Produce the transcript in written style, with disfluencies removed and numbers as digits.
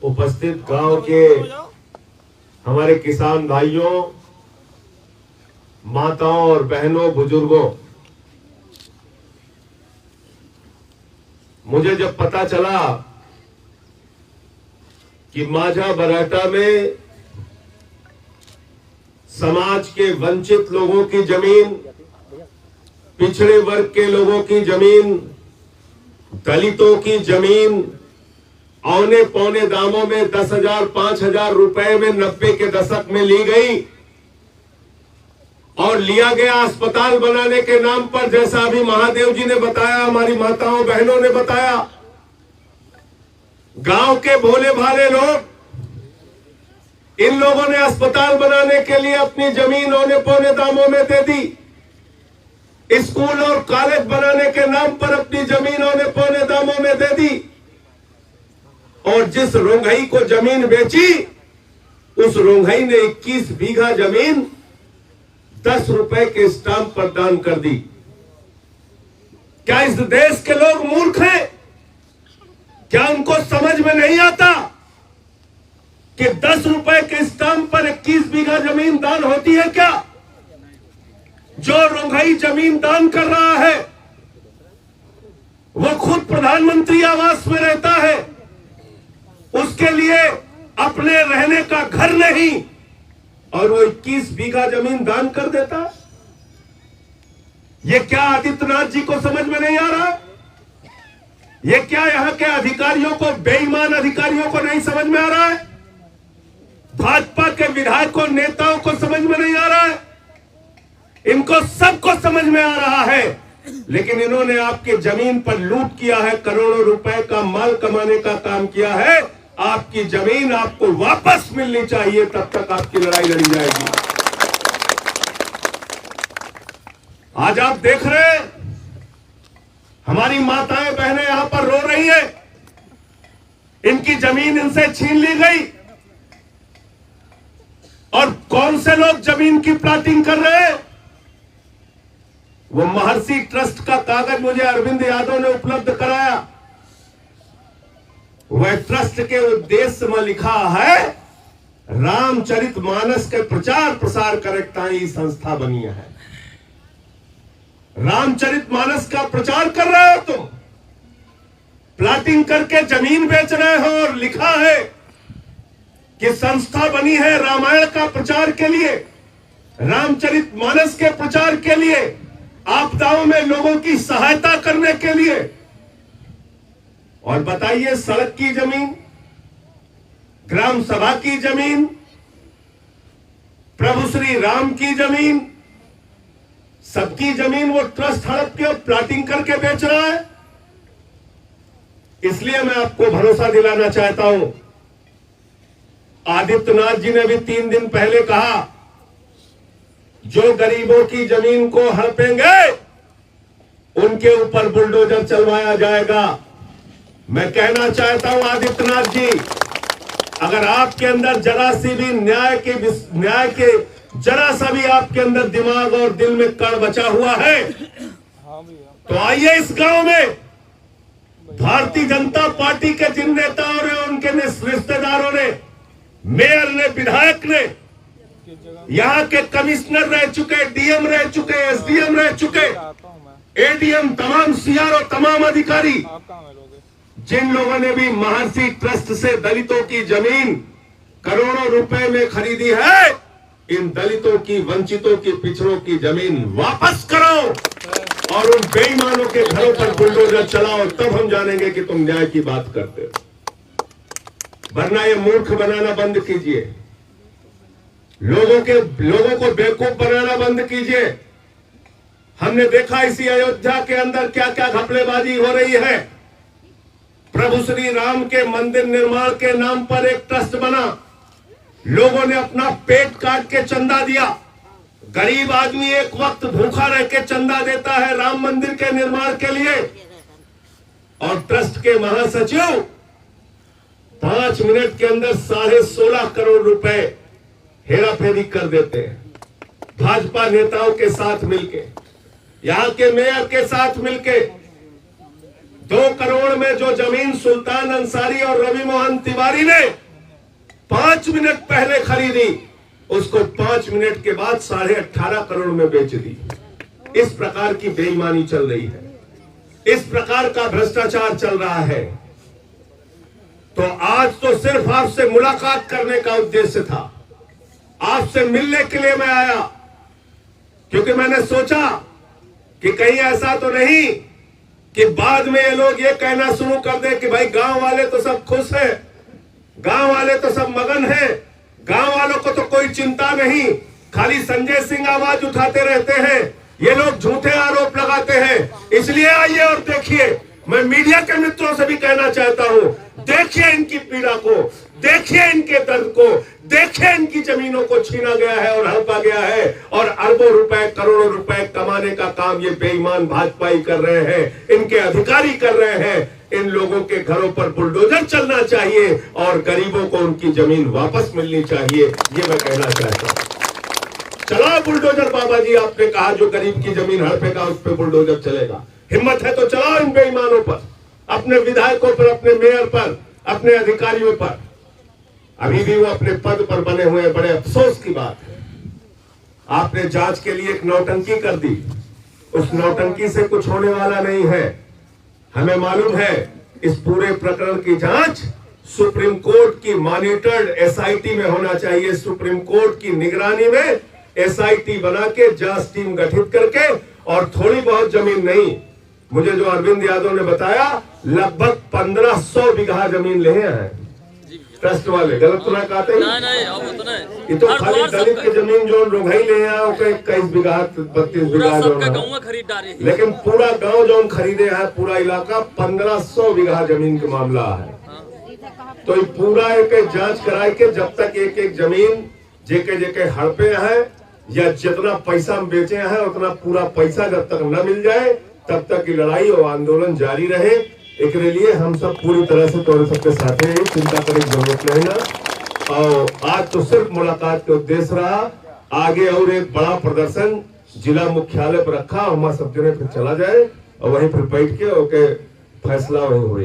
उपस्थित गांव के हमारे किसान भाइयों, माताओं और बहनों, बुजुर्गों, मुझे जब पता चला कि माझा बराटा में समाज के वंचित लोगों की जमीन, पिछड़े वर्ग के लोगों की जमीन, दलितों की जमीन औने पौने दामों में 10,000 5,000 रुपए में 90 के दशक में ली गई और लिया गया अस्पताल बनाने के नाम पर, जैसा अभी महादेव जी ने बताया, हमारी माताओं बहनों ने बताया। गांव के भोले भाले लोग, इन लोगों ने अस्पताल बनाने के लिए अपनी जमीन औने पौने दामों में दे दी। स्कूल और कॉलेज बनाने के नाम पर अपनी जमीन औने पौने दामों में दे दी और जिस रोंघई को जमीन बेची, उस रोंघई ने 21 बीघा जमीन 10 रुपए के स्टाम्प पर दान कर दी। क्या इस देश के लोग मूर्ख हैं? क्या उनको समझ में नहीं आता कि 10 रुपए के स्टाम्प पर 21 बीघा जमीन दान होती है? क्या जो रोंघई जमीन दान कर रहा है वो खुद प्रधानमंत्री आवास में रहता है, उसके लिए अपने रहने का घर नहीं, और वो 21 बीघा जमीन दान कर देता। ये क्या आदित्यनाथ जी को समझ में नहीं आ रहा? ये क्या यहां के अधिकारियों को, बेईमान अधिकारियों को नहीं समझ में आ रहा है? भाजपा के विधायकों, नेताओं को समझ में नहीं आ रहा है? इनको सबको समझ में आ रहा है, लेकिन इन्होंने आपके जमीन पर लूट किया है, करोड़ों रुपए का माल कमाने का काम किया है। आपकी जमीन आपको वापस मिलनी चाहिए, तब तक आपकी लड़ाई लड़ी जाएगी। आज आप देख रहे हैं हमारी माताएं बहनें यहां पर रो रही है, इनकी जमीन इनसे छीन ली गई। और कौन से लोग जमीन की प्लाटिंग कर रहे हैं? वो महर्षि ट्रस्ट का कागज मुझे अरविंद यादव ने उपलब्ध कराया। वह ट्रस्ट के उद्देश्य में लिखा है, रामचरितमानस के प्रचार प्रसार करताई संस्था बनी है। रामचरितमानस का प्रचार कर रहे हो तुम, प्लाटिंग करके जमीन बेच रहे हो, और लिखा है कि संस्था बनी है रामायण का प्रचार के लिए, रामचरितमानस के प्रचार के लिए, आपदाओं में लोगों की सहायता करने के लिए। और बताइए, सड़क की जमीन, ग्राम सभा की जमीन, प्रभु श्री राम की जमीन, सबकी जमीन वो ट्रस्ट हड़प के प्लाटिंग करके बेच रहा है। इसलिए मैं आपको भरोसा दिलाना चाहता हूं, आदित्यनाथ जी ने भी 3 दिन पहले कहा, जो गरीबों की जमीन को हड़पेंगे उनके ऊपर बुलडोजर चलवाया जाएगा। मैं कहना चाहता हूं आदित्यनाथ जी, अगर आपके अंदर जरा सी भी न्याय के जरा सा भी आपके अंदर दिमाग और दिल में कण बचा हुआ है, तो आइए इस गांव में भारतीय जनता पार्टी के जिन नेताओं ने, उनके रिश्तेदारों ने, मेयर ने, विधायक ने, यहाँ के कमिश्नर रह चुके, डीएम रह चुके, एसडीएम रह चुके, एडीएम, तमाम सीआरओ, तमाम अधिकारी, जिन लोगों ने भी महर्षि ट्रस्ट से दलितों की जमीन करोड़ों रुपए में खरीदी है, इन दलितों की, वंचितों की, पिछड़ों की जमीन वापस करो और उन बेईमानों के घरों पर बुलडोजर चलाओ, तब हम जानेंगे कि तुम न्याय की बात करते हो। वरना ये मूर्ख बनाना बंद कीजिए, लोगों को बेवकूफ बनाना बंद कीजिए। हमने देखा इसी अयोध्या के अंदर क्या क्या घपलेबाजी हो रही है। प्रभु श्री राम के मंदिर निर्माण के नाम पर एक ट्रस्ट बना, लोगों ने अपना पेट काट के चंदा दिया। गरीब आदमी एक वक्त भूखा रह के चंदा देता है राम मंदिर के निर्माण के लिए, और ट्रस्ट के महासचिव 5 मिनट के अंदर 16.5 करोड़ रुपए हेरा फेरी कर देते हैं। भाजपा नेताओं के साथ मिलके, यहां के मेयर के साथ मिलके, 2 करोड़ में जो जमीन सुल्तान अंसारी और रवि मोहन तिवारी ने 5 मिनट पहले खरीदी, उसको 5 मिनट के बाद 18.5 करोड़ में बेच दी। इस प्रकार की बेईमानी चल रही है, इस प्रकार का भ्रष्टाचार चल रहा है। तो आज तो सिर्फ आपसे मुलाकात करने का उद्देश्य था, आपसे मिलने के लिए मैं आया, क्योंकि मैंने सोचा कि कहीं ऐसा तो नहीं कि बाद में ये लोग ये कहना शुरू कर दे कि भाई गांव वाले तो सब खुश हैं, गांव वाले तो सब मगन हैं, गांव वालों को तो कोई चिंता नहीं, खाली संजय सिंह आवाज उठाते रहते हैं, ये लोग झूठे आरोप लगाते हैं। इसलिए आइए और देखिए, मैं मीडिया के मित्रों से भी कहना चाहता हूं, देखिए इनकी पीड़ा को, देखिए इनके दर्द को, देखिए इनकी जमीनों को छीना गया है और हड़पा गया है, और अरबों रुपए करोड़ों रुपए कमाने का काम ये बेईमान भाजपाई कर रहे हैं, इनके अधिकारी कर रहे हैं। इन लोगों के घरों पर बुलडोजर चलना चाहिए और गरीबों को उनकी जमीन वापस मिलनी चाहिए, ये मैं कहना चाहता हूं। चलाओ बुलडोजर बाबा जी, आपने कहा जो गरीब की जमीन हड़पेगा उस पर बुलडोजर चलेगा। हिम्मत है तो चलाओ इन बेईमानों पर, अपने विधायकों पर, अपने मेयर पर, अपने अधिकारियों पर। अभी भी वो अपने पद पर बने हुए, बड़े अफसोस की बात है। आपने जांच के लिए एक नौटंकी कर दी, उस नौटंकी से कुछ होने वाला नहीं है। हमें मालूम है इस पूरे प्रकरण की जांच सुप्रीम कोर्ट की मॉनिटर्ड एसआईटी में होना चाहिए। सुप्रीम कोर्ट की निगरानी में एसआईटी बना के जांच टीम गठित करके, और थोड़ी बहुत जमीन नहीं, मुझे जो अरविंद यादव ने बताया लगभग 1500 बीघा जमीन ले हैं ट्रस्ट वाले। गलत तो ना कहते ये तो खाली दलित की जमीन जो रोघई ले हैं 21 बीघा 32 बीघा जो है, लेकिन पूरा गांव जो खरीदे हैं, पूरा इलाका 1500 बीघा जमीन का मामला है। तो ये पूरा एक जांच कराए के जब तक एक एक जमीन जेके जेके हड़पे हैं या जितना पैसा हम बेचे हैं उतना पूरा पैसा जब तक न मिल जाए तब तक की लड़ाई और आंदोलन जारी रहे। एक लिए हम सब पूरी तरह से तोड़े सबके साथ हैं, चिंता करने की जरूरत नहीं ना। और आज तो सिर्फ मुलाकात के उद्देश्य रहा, आगे और एक बड़ा प्रदर्शन जिला मुख्यालय पर रखा, हमारा सब जने फिर चला जाए और वहीं फिर बैठ के ओके फैसला वहीं हुए।